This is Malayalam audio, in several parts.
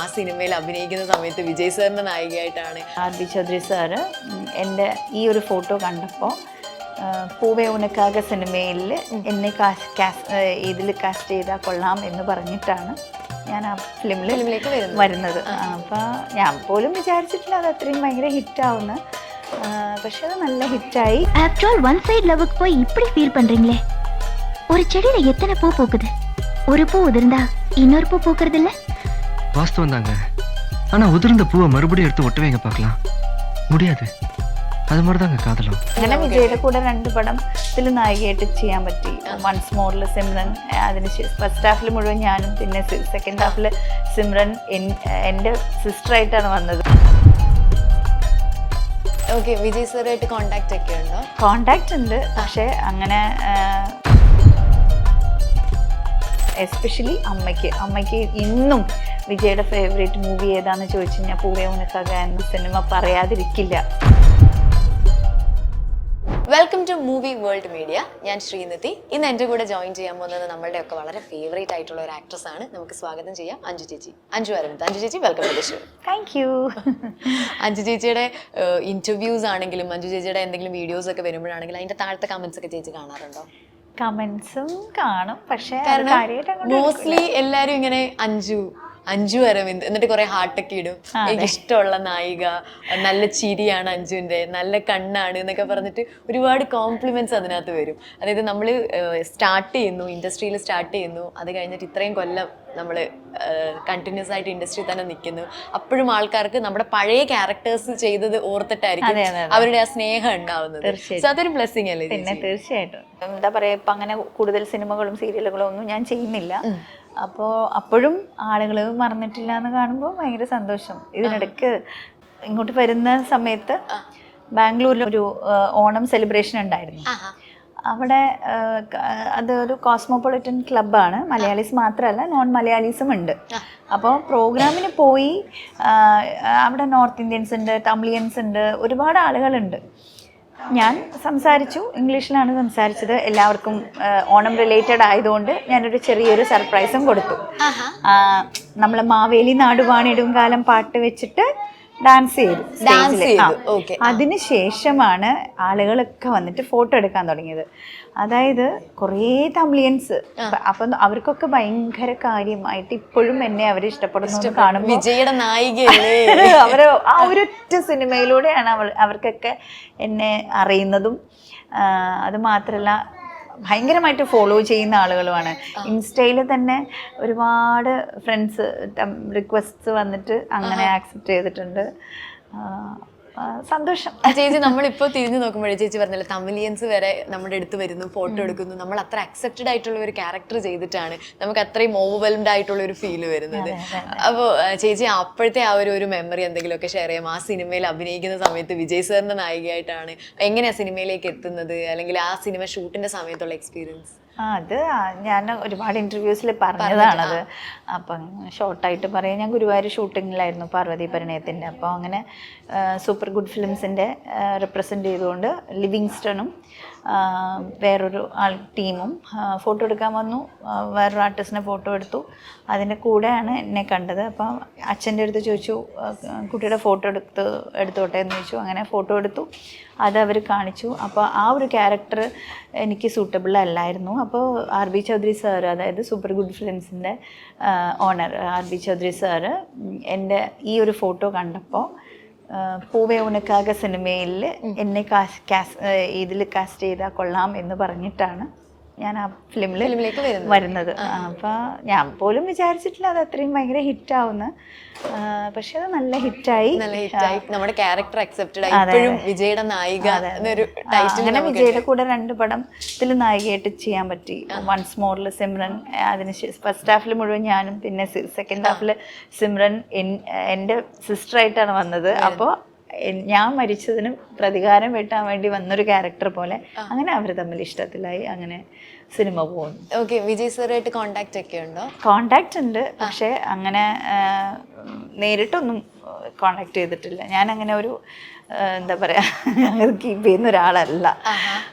ആ സിനിമയിൽ അഭിനയിക്കുന്ന സമയത്ത് വിജയ് സാറിന്റെ നായികയായിട്ടാണ് ആർ.ബി. ചൗധരി സാറ് എൻ്റെ ഈ ഒരു ഫോട്ടോ കണ്ടപ്പോൾ പൂവേ ഉനക്കാക സിനിമയിൽ എന്നെ ഇതിൽ കാസ്റ്റ് ചെയ്താൽ കൊള്ളാം എന്ന് പറഞ്ഞിട്ടാണ് ഞാൻ ആ ഫിലിമിലേക്ക് വരുന്നത്. അപ്പോൾ ഞാൻ പോലും വിചാരിച്ചിട്ടില്ല അത് അത്രയും ഭയങ്കര ഹിറ്റാവുന്ന. പക്ഷെ അത് നല്ല ഹിറ്റായി. ஆஃப்டர் ஆல் ஒன் சைடு லவ்வுக்கு போய் இப்படி ஃபீல் பண்றீங்களே. ஒரு செடியில எத்தனை பூ பூக்குது? ஒரு பூ உதிர்ந்தா இன்னொரு பூ பூக்குறது இல்ல? வாஸ்தவம் தாங்க. ஆனா உதிர்ந்த பூவை மறுபடியும் எடுத்து ஒட்டுவீங்க பார்க்கலாம் முடியாது. അത് മാതിരിതാങ്ക കാതലോ. അങ്ങനെ വിജയുടെ കൂടെ 2 പടത്തിൽ നായികയായിട്ട് ചെയ്യാൻ പറ്റി. വൺസ് മോറിൽ സിമ്രൻ, അതിന് ഫസ്റ്റ് ഹാഫിൽ മുഴുവൻ ഞാനും, പിന്നെ സെക്കൻഡ് ഹാഫിൽ സിമ്രൻ എൻ്റെ സിസ്റ്ററായിട്ടാണ് വന്നത്. ഓക്കെ, വിജയ് സാറായിട്ട് കോണ്ടാക്ട് ഒക്കെ ഉണ്ടോ? കോണ്ടാക്ട് ഉണ്ട്, പക്ഷേ അങ്ങനെ എസ്പെഷ്യലി അമ്മയ്ക്ക് ഇന്നും വിജയുടെ ഫേവറേറ്റ് മൂവി ഏതാണെന്ന് ചോദിച്ചു കഴിഞ്ഞാൽ പൂവേ ഉനക്കാക എന്ന സിനിമ പറയാതിരിക്കില്ല. Welcome to movie world media. ഞാൻ ശ്രീനിധി. ഇന്ന് എൻ്റെ കൂടെ ജോയിൻ ചെയ്യാൻ പോകുന്നത് നമ്മളുടെയൊക്കെ വളരെ ഫേവറേറ്റ് ആയിട്ടുള്ള ഒരു ആക്ട്രസ് ആണ്. നമുക്ക് സ്വാഗതം ചെയ്യാം അഞ്ജു ചേച്ചി. അഞ്ജു അരവിന്ദ്. അഞ്ജു ചേച്ചി, welcome to the show. Thank you. Anju ചേച്ചിയുടെ ഇന്റർവ്യൂസ് ആണെങ്കിലും അഞ്ജു ചേച്ചിയുടെ എന്തെങ്കിലും വീഡിയോസ് ഒക്കെ വരുമ്പോഴാണെങ്കിലും അതിന്റെ താഴത്തെ കമന്റ്സ് ഒക്കെ ചേച്ചി കാണാറുണ്ടോ? കമന്റ്സും കാണും, പക്ഷേ മോസ്റ്റ്ലി എല്ലാരും ഇങ്ങനെ അഞ്ജു അരവിന്ദ് എന്നിട്ട് കുറെ ഹാർട്ടൊക്കെ ഇടും. എനിക്ക് ഇഷ്ടമുള്ള നായിക, നല്ല ചിരിയാണ് അഞ്ജുവിന്റെ, നല്ല കണ്ണാണ് എന്നൊക്കെ പറഞ്ഞിട്ട് ഒരുപാട് കോംപ്ലിമെന്റ്സ് അതിനകത്ത് വരും. അതായത് നമ്മൾ ഇൻഡസ്ട്രിയിൽ സ്റ്റാർട്ട് ചെയ്യുന്നു, അത് കഴിഞ്ഞിട്ട് ഇത്രയും കൊല്ലം നമ്മൾ കണ്ടിന്യൂസ് ആയിട്ട് ഇൻഡസ്ട്രിയിൽ തന്നെ നിൽക്കുന്നു. അപ്പോഴും ആൾക്കാർക്ക് നമ്മുടെ പഴയ ക്യാരക്ടേഴ്സ് ചെയ്തത് ഓർത്തിട്ടായിരിക്കും അവരുടെ ആ സ്നേഹം ഉണ്ടാവുന്നത്. അതൊരു ബ്ലെസ്സിങ് അല്ലേ? പിന്നെ തീർച്ചയായിട്ടും. എന്താ പറയാ, ഇപ്പൊ അങ്ങനെ കൂടുതൽ സിനിമകളും സീരിയലുകളും ഒന്നും ഞാൻ ചെയ്യുന്നില്ല. അപ്പോൾ അപ്പോഴും ആളുകൾ മറന്നിട്ടില്ല എന്ന് കാണുമ്പോൾ ഭയങ്കര സന്തോഷം. ഇതിനിടയ്ക്ക് ഇങ്ങോട്ട് വരുന്ന സമയത്ത് ബാംഗ്ലൂരിൽ ഒരു ഓണം സെലിബ്രേഷൻ ഉണ്ടായിരുന്നു. അവിടെ അതൊരു കോസ്മോപൊളിറ്റൻ ക്ലബ്ബാണ്. മലയാളീസ് മാത്രമല്ല, നോൺ മലയാളീസും ഉണ്ട്. അപ്പോൾ പ്രോഗ്രാമിന് പോയി അവിടെ നോർത്ത് ഇന്ത്യൻസ് ഉണ്ട്, തമിഴിയൻസ് ഉണ്ട്, ഒരുപാട് ആളുകളുണ്ട്. ഞാൻ സംസാരിച്ചു, ഇംഗ്ലീഷിലാണ് സംസാരിച്ചത്. എല്ലാവർക്കും ഓണം റിലേറ്റഡ് ആയതുകൊണ്ട് ഞാനൊരു ചെറിയൊരു സർപ്രൈസും കൊടുത്തു. നമ്മളെ മാവേലി നാടുവാണിടും കാലം പാട്ട് വെച്ചിട്ട് ഡാൻസ് ചെയ്തു സ്റ്റേജിൽ. അതിനുശേഷമാണ് ആളുകളൊക്കെ വന്നിട്ട് ഫോട്ടോ എടുക്കാൻ തുടങ്ങിയത്. അതായത് കുറേ തമിഴിയൻസ്. അപ്പം അവർക്കൊക്കെ ഭയങ്കര കാര്യമായിട്ട് ഇപ്പോഴും എന്നെ അവർ ഇഷ്ടപ്പെടുന്നു കാണുമ്പോൾ വിജയുടെ നായിക അവര് ആ ഒരൊറ്റ സിനിമയിലൂടെയാണ് അവർക്കൊക്കെ എന്നെ അറിയുന്നതും. അത് മാത്രമല്ല, ഭയങ്കരമായിട്ട് ഫോളോ ചെയ്യുന്ന ആളുകളുമാണ്. ഇൻസ്റ്റയിൽ തന്നെ ഒരുപാട് ഫ്രണ്ട്സ് റിക്വസ്റ്റ് വന്നിട്ട് അങ്ങനെ ആക്സെപ്റ്റ് ചെയ്തിട്ടുണ്ട്. സന്തോഷം. ചേച്ചി, നമ്മളിപ്പോൾ തിരിഞ്ഞു നോക്കുമ്പോഴേ ചേച്ചി പറഞ്ഞല്ലോ, തമിഴിയൻസ് വരെ നമ്മുടെ അടുത്ത് വരുന്നു, ഫോട്ടോ എടുക്കുന്നു. നമ്മൾ അത്ര അക്സെപ്റ്റഡ് ആയിട്ടുള്ള ഒരു ക്യാരക്ടർ ചെയ്തിട്ടാണ് നമുക്ക് അത്രയും ഓവർവെൽംഡ് ആയിട്ടുള്ള ഒരു ഫീല് വരുന്നത്. അപ്പോൾ ചേച്ചി അപ്പോഴത്തെ ആ ഒരു മെമ്മറി എന്തെങ്കിലുമൊക്കെ ഷെയർ ചെയ്യാം? ആ സിനിമയിൽ അഭിനയിക്കുന്ന സമയത്ത് വിജയ് സാറിന്റെ നായികയായിട്ടാണ് എങ്ങനെയാ സിനിമയിലേക്ക് എത്തുന്നത്, അല്ലെങ്കിൽ ആ സിനിമ ഷൂട്ടിന്റെ സമയത്തുള്ള എക്സ്പീരിയൻസ്? അത് ഞാൻ ഒരുപാട് ഇൻ്റർവ്യൂസിൽ പറഞ്ഞതാണത്. അപ്പം ഷോർട്ടായിട്ട് പറയാം, ഞാൻ ഗുരുവായൂർ ഷൂട്ടിങ്ങിലായിരുന്നു പാർവതി പരിണയത്തിൻ്റെ. അപ്പോൾ അങ്ങനെ സൂപ്പർ ഗുഡ് ഫിലിംസിൻ്റെ റെപ്രസെൻ്റ് ചെയ്തുകൊണ്ട് ലിവിങ്സ്റ്റണും വേറൊരു ടീമും ഫോട്ടോ എടുക്കാൻ വന്നു. വേറൊരു ആർട്ടിസ്റ്റിനെ ഫോട്ടോ എടുത്തു. അതിൻ്റെ കൂടെയാണ് എന്നെ കണ്ടത്. അപ്പം അച്ഛൻ്റെ അടുത്ത് ചോദിച്ചു, കുട്ടിയുടെ ഫോട്ടോ എടുത്തോട്ടെ എന്ന് ചോദിച്ചു. അങ്ങനെ ഫോട്ടോ എടുത്തു, അത് അവർ കാണിച്ചു. അപ്പോൾ ആ ഒരു ക്യാരക്ടർ എനിക്ക് സൂട്ടബിൾ അല്ലായിരുന്നു. അപ്പോൾ ആർ.ബി. ചൗധരി സാറ്, അതായത് സൂപ്പർ ഗുഡ് ഫിലിംസിൻ്റെ ഓണർ ആർ.ബി. ചൗധരി സാറ് എൻ്റെ ഈ ഒരു ഫോട്ടോ കണ്ടപ്പോൾ പൂവേ ഉനക്കാക സിനിമയിൽ എന്നെ ഇതിൽ കാസ്റ്റ് ചെയ്താൽ കൊള്ളാം എന്ന് പറഞ്ഞിട്ടാണ് ഞാൻ ആ ഫിലിമിലേക്ക് വരുന്നത്. അപ്പോൾ ഞാൻ പോലും വിചാരിച്ചിട്ടില്ല അത് അത്രയും ഭയങ്കര ഹിറ്റാവുന്ന. പക്ഷെ അത് നല്ല ഹിറ്റായി. നമ്മുടെ ക്യാരക്ടർ അക്സെപ്റ്റഡ് ആയി. ഇപ്പോഴും വിജയുടെ നായിക എന്നൊരു ടൈറ്റിൽ. അങ്ങനെ വിജയുടെ കൂടെ 2 പടത്തിൽ നായികയായിട്ട് ചെയ്യാൻ പറ്റി. വൺസ് മോറിൽ സിമ്രൻ, അതിന് ഫസ്റ്റ് ഹാഫിൽ മുഴുവൻ ഞാനും, പിന്നെ സെക്കൻഡ് ഹാഫിൽ സിമ്രൻ എൻ്റെ സിസ്റ്ററായിട്ടാണ് വന്നത്. അപ്പോൾ ഞാൻ മരിച്ചതിന് പ്രതികാരം വെട്ടാൻ വേണ്ടി വന്നൊരു ക്യാരക്ടർ പോലെ അങ്ങനെ അവർ തമ്മിൽ ഇഷ്ടത്തിലായി. അങ്ങനെ സിനിമ പോകുന്നു. ഓക്കെ, വിജയ് സാറായിട്ട് കോണ്ടാക്ട് ഒക്കെ ഉണ്ടോ? കോണ്ടാക്ട് ഉണ്ട്, പക്ഷേ അങ്ങനെ നേരിട്ടൊന്നും കോണ്ടാക്ട് ചെയ്തിട്ടില്ല. ഞാൻ അങ്ങനെ ഒരു എന്താ പറയുക, കീപ്പ് ചെയ്യുന്ന ഒരാളല്ല.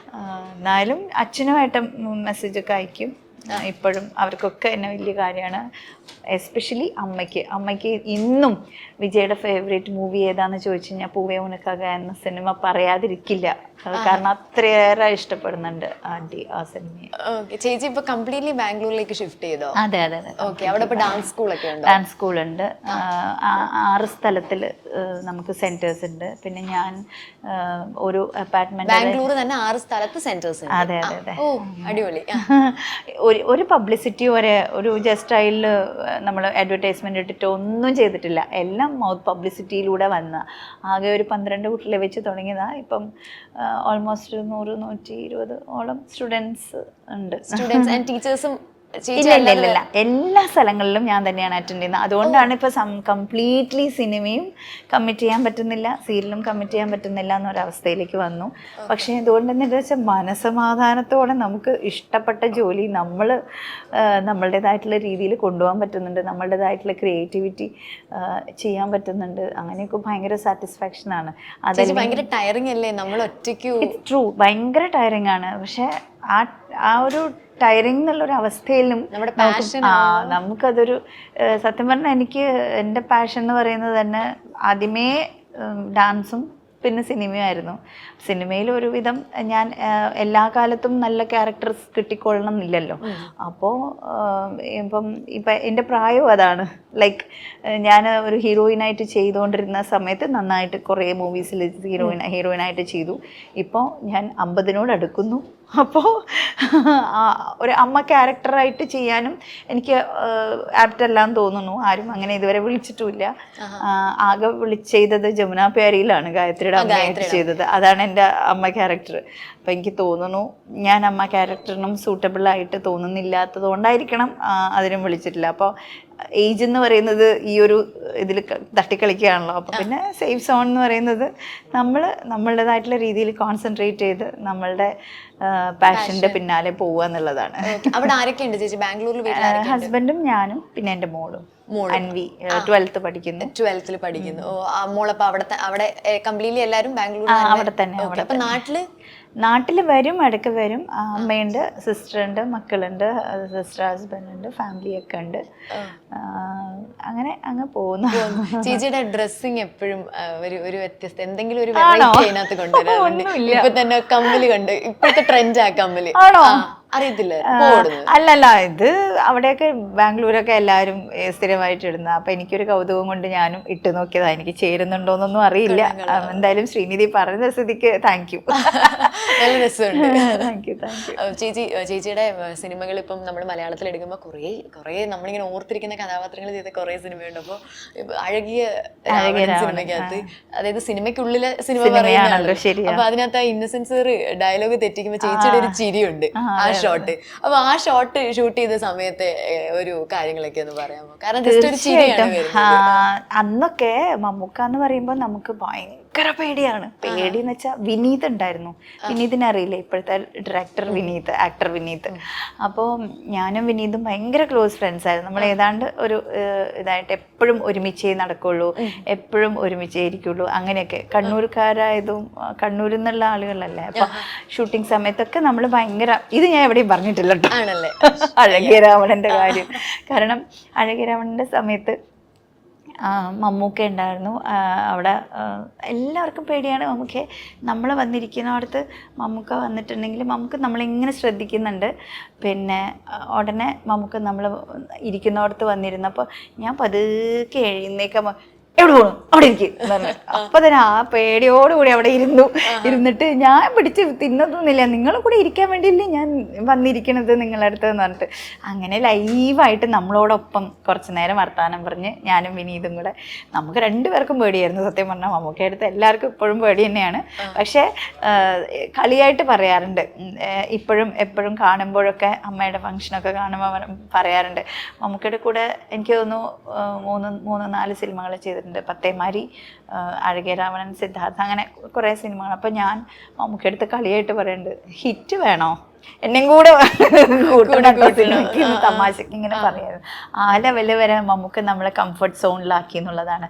എന്നാലും അച്ഛനുമായിട്ട് മെസ്സേജൊക്കെ അയക്കും. ഇപ്പോഴും അവർക്കൊക്കെ എന്നെ വലിയ കാര്യമാണ്. എസ്പെഷ്യലി അമ്മയ്ക്ക് ഇന്നും വിജയുടെ ഫേവറേറ്റ് മൂവി ഏതാന്ന് ചോദിച്ചു കഴിഞ്ഞാൽ പൂവേ ഉനക്കാക എന്ന സിനിമ പറയാതിരിക്കില്ല. കാരണം അത്രയേറെ ഇഷ്ടപ്പെടുന്നുണ്ട് ആൻറ്റി ആ സിനിമയെ. ചേച്ചി ഇപ്പൊ കംപ്ലീറ്റ്ലി ബാംഗ്ലൂരിലേക്ക് ഷിഫ്റ്റ് ചെയ്തോ? അതെ അതെ അതെ. ഓക്കെ, അവിടെ ഇപ്പൊ ഡാൻസ് സ്കൂളൊക്കെ ഉണ്ടോ? ഡാൻസ് സ്കൂളുണ്ട്. 6 സ്ഥലത്തിൽ നമുക്ക് സെന്റേഴ്സ് ഉണ്ട്. പിന്നെ ഞാൻ ഒരു അപ്പാർട്ട്മെന്റ്, ബാംഗ്ലൂർ തന്നെ 6 സ്ഥലത്ത് സെന്റേഴ്സ്. അതെ അതെ അതെ. ഓ അടിപൊളി. ഒരു പബ്ലിസിറ്റി ഒരു ജസ്റ്റ് അതിൽ നമ്മൾ അഡ്വർടൈസ്മെന്റ് ഇട്ടിട്ട് ഒന്നും ചെയ്തിട്ടില്ല. എല്ലാം മൗത്ത് പബ്ലിസിറ്റിയിലൂടെ വന്ന ആകെ ഒരു 12 കുട്ടികളെ വെച്ച് തുടങ്ങിയതാണ്. ഇപ്പം ഓൾമോസ്റ്റ് 100-120 ഓളം സ്റ്റുഡൻസ് ഉണ്ട്. സ്റ്റുഡൻസ് ആൻഡ് ടീച്ചേഴ്സും? ഇല്ല, എല്ലാ സ്ഥലങ്ങളിലും ഞാൻ തന്നെയാണ് അറ്റൻഡ് ചെയ്യുന്നത്. അതുകൊണ്ടാണ് ഇപ്പൊ കംപ്ലീറ്റ്ലി സിനിമയും കമ്മിറ്റ് ചെയ്യാൻ പറ്റുന്നില്ല, സീരിയലും കമ്മിറ്റ് ചെയ്യാൻ പറ്റുന്നില്ല എന്നൊരവസ്ഥയിലേക്ക് വന്നു. പക്ഷേ അതുകൊണ്ട് തന്നെ എന്താ വെച്ചാൽ മനസമാധാനത്തോടെ നമുക്ക് ഇഷ്ടപ്പെട്ട ജോലി നമ്മളുടേതായിട്ടുള്ള രീതിയിൽ കൊണ്ടുപോകാൻ പറ്റുന്നുണ്ട്, നമ്മളുടേതായിട്ടുള്ള ക്രിയേറ്റിവിറ്റി ചെയ്യാൻ പറ്റുന്നുണ്ട്. അങ്ങനെയൊക്കെ ഭയങ്കര സാറ്റിസ്ഫാക്ഷനാണ്. അത് ഭയങ്കര ടയറിംഗ് അല്ലേ നമ്മൾ ഒറ്റയ്ക്ക്? ഇറ്റ്സ് ട്രൂ, ഭയങ്കര ടയറിംഗ് ആണ്. പക്ഷെ ആ ഒരു ടയറിംഗ് എന്നുള്ളൊരു അവസ്ഥയിലും നമുക്കതൊരു സത്യം പറഞ്ഞാൽ എനിക്ക് എൻ്റെ പാഷൻ എന്ന് പറയുന്നത് തന്നെ ആദ്യമേ ഡാൻസും പിന്നെ സിനിമയായിരുന്നു. സിനിമയിൽ ഒരുവിധം ഞാൻ എല്ലാ കാലത്തും നല്ല ക്യാരക്ടേഴ്സ് കിട്ടിക്കൊള്ളണം എന്നില്ലല്ലോ. അപ്പോൾ ഇപ്പം എൻ്റെ പ്രായവും അതാണ്. ലൈക്ക് ഞാൻ ഒരു ഹീറോയിനായിട്ട് ചെയ്തുകൊണ്ടിരുന്ന സമയത്ത് നന്നായിട്ട് കുറേ മൂവീസിൽ ഹീറോയിനായിട്ട് ചെയ്തു. ഇപ്പോൾ ഞാൻ 50 അടുക്കുന്നു. അപ്പോൾ ഒരു അമ്മ ക്യാരക്ടറായിട്ട് ചെയ്യാനും എനിക്ക് ആപ്റ്റല്ലാന്ന് തോന്നുന്നു. ആരും അങ്ങനെ ഇതുവരെ വിളിച്ചിട്ടുമില്ല. ആകെ ചെയ്തത് ജമുന പ്യാരിയിലാണ് ഗായത്രിയുടെ അമ്മയായിട്ട് ചെയ്തത്. അതാണ് എൻ്റെ അമ്മ ക്യാരക്ടർ. അപ്പം എനിക്ക് തോന്നുന്നു ഞാൻ അമ്മ ക്യാരക്ടറിനും സൂട്ടബിളായിട്ട് തോന്നുന്നില്ലാത്തത് കൊണ്ടായിരിക്കണം അതിനും വിളിച്ചിട്ടില്ല. അപ്പോൾ ഏജ് എന്ന് പറയുന്നത് ഈ ഒരു ഇതിൽ തട്ടിക്കളിക്കുകയാണല്ലോ. അപ്പോൾ പിന്നെ സേഫ് സോൺ എന്ന് പറയുന്നത് നമ്മളുടേതായിട്ടുള്ള രീതിയിൽ കോൺസെൻട്രേറ്റ് ചെയ്ത് നമ്മളുടെ പാഷന്റെ പിന്നാലെ പോവുക എന്നുള്ളതാണ്. അവിടെ ആരൊക്കെയുണ്ട് ചേച്ചി ബാംഗ്ലൂരിൽ? ഹസ്ബൻഡും ഞാനും പിന്നെ എൻ്റെ മോളും അൻവി 12th പഠിക്കുന്നു. 12th പഠിക്കുന്നു. മോളപ്പോ അവിടെ കംപ്ലീറ്റ്ലി എല്ലാരും ബാംഗ്ലൂർ അവിടെ തന്നെ. അപ്പൊ നാട്ടിൽ വരും, ഇടയ്ക്ക് വരും. അമ്മയുണ്ട്, സിസ്റ്ററുണ്ട്, മക്കളുണ്ട്, സിസ്റ്റർ ഹസ്ബൻഡ് ഉണ്ട്, ഫാമിലിയൊക്കെ ഉണ്ട്. അങ്ങനെ അങ്ങ് പോകുന്നു. ചേച്ചിയുടെ ഡ്രസ്സിങ് എപ്പോഴും ഒരു വ്യത്യസ്ത എന്തെങ്കിലും ഒരു വെറൈറ്റി അതിനകത്ത് കൊണ്ടുവരാറുണ്ട്. ഇപ്പൊ തന്നെ കമ്മല് കണ്ട് ഇപ്പോഴത്തെ ട്രെൻഡ് ആ കമ്മല്. അറിയത്തില്ല? അല്ലല്ല, ഇത് അവിടെയൊക്കെ ബാംഗ്ലൂരൊക്കെ എല്ലാവരും സ്ഥിരമായിട്ട് ഇടുന്ന. അപ്പൊ എനിക്കൊരു കൗതുകം കൊണ്ട് ഞാനും ഇട്ട് നോക്കിയതാ. എനിക്ക് ചേരുന്നുണ്ടോന്നൊന്നും അറിയില്ല. എന്തായാലും ശ്രീനിധി പറഞ്ഞ സ്ഥിതിക്ക് താങ്ക് യു. നല്ല രസമുണ്ട്. Thank you. ചേച്ചിയുടെ സിനിമകൾ ഇപ്പം നമ്മൾ മലയാളത്തിൽ എടുക്കുമ്പോൾ കുറേ നമ്മളിങ്ങനെ ഓർത്തിരിക്കുന്ന കഥാപാത്രങ്ങൾ ചെയ്ത കുറേ സിനിമയുണ്ട്. അപ്പോൾ അഴകിയ സിനിമയ്ക്കകത്ത്, അതായത് സിനിമയ്ക്കുള്ളിലെ സിനിമ പറയാണല്ലോ. അപ്പൊ അതിനകത്ത് ആ ഇന്നസെൻസ് ഡയലോഗ് തെറ്റിക്കുമ്പോൾ ചേച്ചിയുടെ ഒരു ചിരിയുണ്ട്, ആ ഷോട്ട്. അപ്പൊ ആ ഷോട്ട് ഷൂട്ട് ചെയ്ത സമയത്തെ ഒരു കാര്യങ്ങളൊക്കെ ഒന്ന് പറയാമോ? കാരണം ജസ്റ്റ് ഒരു ചിരിയാണ്. അന്നൊക്കെ മമ്മൂക്ക എന്ന് പറയുമ്പോൾ നമുക്ക് ഭയങ്കര പേടിയാണ്. പേടിയെന്ന് വെച്ചാൽ വിനീത് ഉണ്ടായിരുന്നു. വിനീതിനെ അറിയില്ലേ? ഇപ്പോഴത്തെ ഡയറക്ടർ വിനീത്, ആക്ടർ വിനീത്. അപ്പോൾ ഞാനും വിനീതും ഭയങ്കര ക്ലോസ് ഫ്രണ്ട്സ് ആയിരുന്നു. നമ്മൾ ഏതാണ്ട് ഒരു ഇതായിട്ട് എപ്പോഴും ഒരുമിച്ചേ നടക്കുള്ളൂ, എപ്പോഴും ഒരുമിച്ചേ ഇരിക്കുള്ളൂ. അങ്ങനെയൊക്കെ കണ്ണൂർക്കാരായതും കണ്ണൂരിൽ നിന്നുള്ള ആളുകളല്ലേ. അപ്പൊ ഷൂട്ടിംഗ് സമയത്തൊക്കെ നമ്മൾ ഭയങ്കര ഇത് ഞാൻ എവിടെയും പറഞ്ഞിട്ടില്ല കേട്ടോ, അഴകിയ രാവണന്റെ കാര്യം. കാരണം അഴകിയ രാവണന്റെ സമയത്ത് മമ്മൂക്ക ഉണ്ടായിരുന്നു അവിടെ. എല്ലാവർക്കും പേടിയാണ് മമ്മൂക്കയെ. നമ്മൾ വന്നിരിക്കുന്നിടത്ത് മമ്മൂക്ക വന്നിട്ടുണ്ടെങ്കിൽ മമ്മൂക്ക നമ്മളിങ്ങനെ ശ്രദ്ധിക്കുന്നുണ്ട്. പിന്നെ ഉടനെ മമ്മൂക്ക നമ്മൾ ഇരിക്കുന്നിടത്ത് വന്നിരുന്നപ്പോൾ ഞാൻ പതുക്കെ എഴുന്നേക്കാൻ, എവിടെ പോകണം അവിടെ ഇരിക്കും പറഞ്ഞു. അപ്പൊ തന്നെ ആ പേടിയോടുകൂടി അവിടെ ഇരുന്നിട്ട് ഞാൻ പിടിച്ച് തിന്നതൊന്നുമില്ല, നിങ്ങളും കൂടെ ഇരിക്കാൻ വേണ്ടിയില്ലേ ഞാൻ വന്നിരിക്കണത് നിങ്ങളുടെ അടുത്ത് എന്ന് പറഞ്ഞിട്ട് അങ്ങനെ ലൈവായിട്ട് നമ്മളോടൊപ്പം കുറച്ച് നേരം വർത്താനം പറഞ്ഞ് ഞാനും വിനീതും കൂടെ. നമുക്ക് 2 പേർക്കും പേടിയായിരുന്നു സത്യം പറഞ്ഞാൽ. മമ്മൂക്കയുടെ അടുത്ത് എല്ലാവർക്കും ഇപ്പോഴും പേടി തന്നെയാണ്. പക്ഷേ കളിയായിട്ട് പറയാറുണ്ട്, എപ്പോഴും കാണുമ്പോഴൊക്കെ അമ്മയുടെ ഫംഗ്ഷനൊക്കെ കാണുമ്പോൾ പറയാറുണ്ട്. മമ്മൂക്കയുടെ കൂടെ എനിക്ക് തോന്നുന്നു 3-4 സിനിമകൾ ചെയ്തിട്ടുണ്ട്. പത്തേമാരി, അഴകിയ രാവണൻ, സിദ്ധാർത്ഥ, അങ്ങനെ കുറേ സിനിമകൾ. അപ്പം ഞാൻ മമ്മൂക്കടുത്ത് കളിയായിട്ട് പറയുന്നുണ്ട്, ഹിറ്റ് വേണോ എന്നെയും കൂടെ തമാശക്ക് ഇങ്ങനെ പറയാറ്. ആ ലെവല് വരെ മമ്മൂക്ക നമ്മളെ കംഫർട്ട് സോണിലാക്കി എന്നുള്ളതാണ്.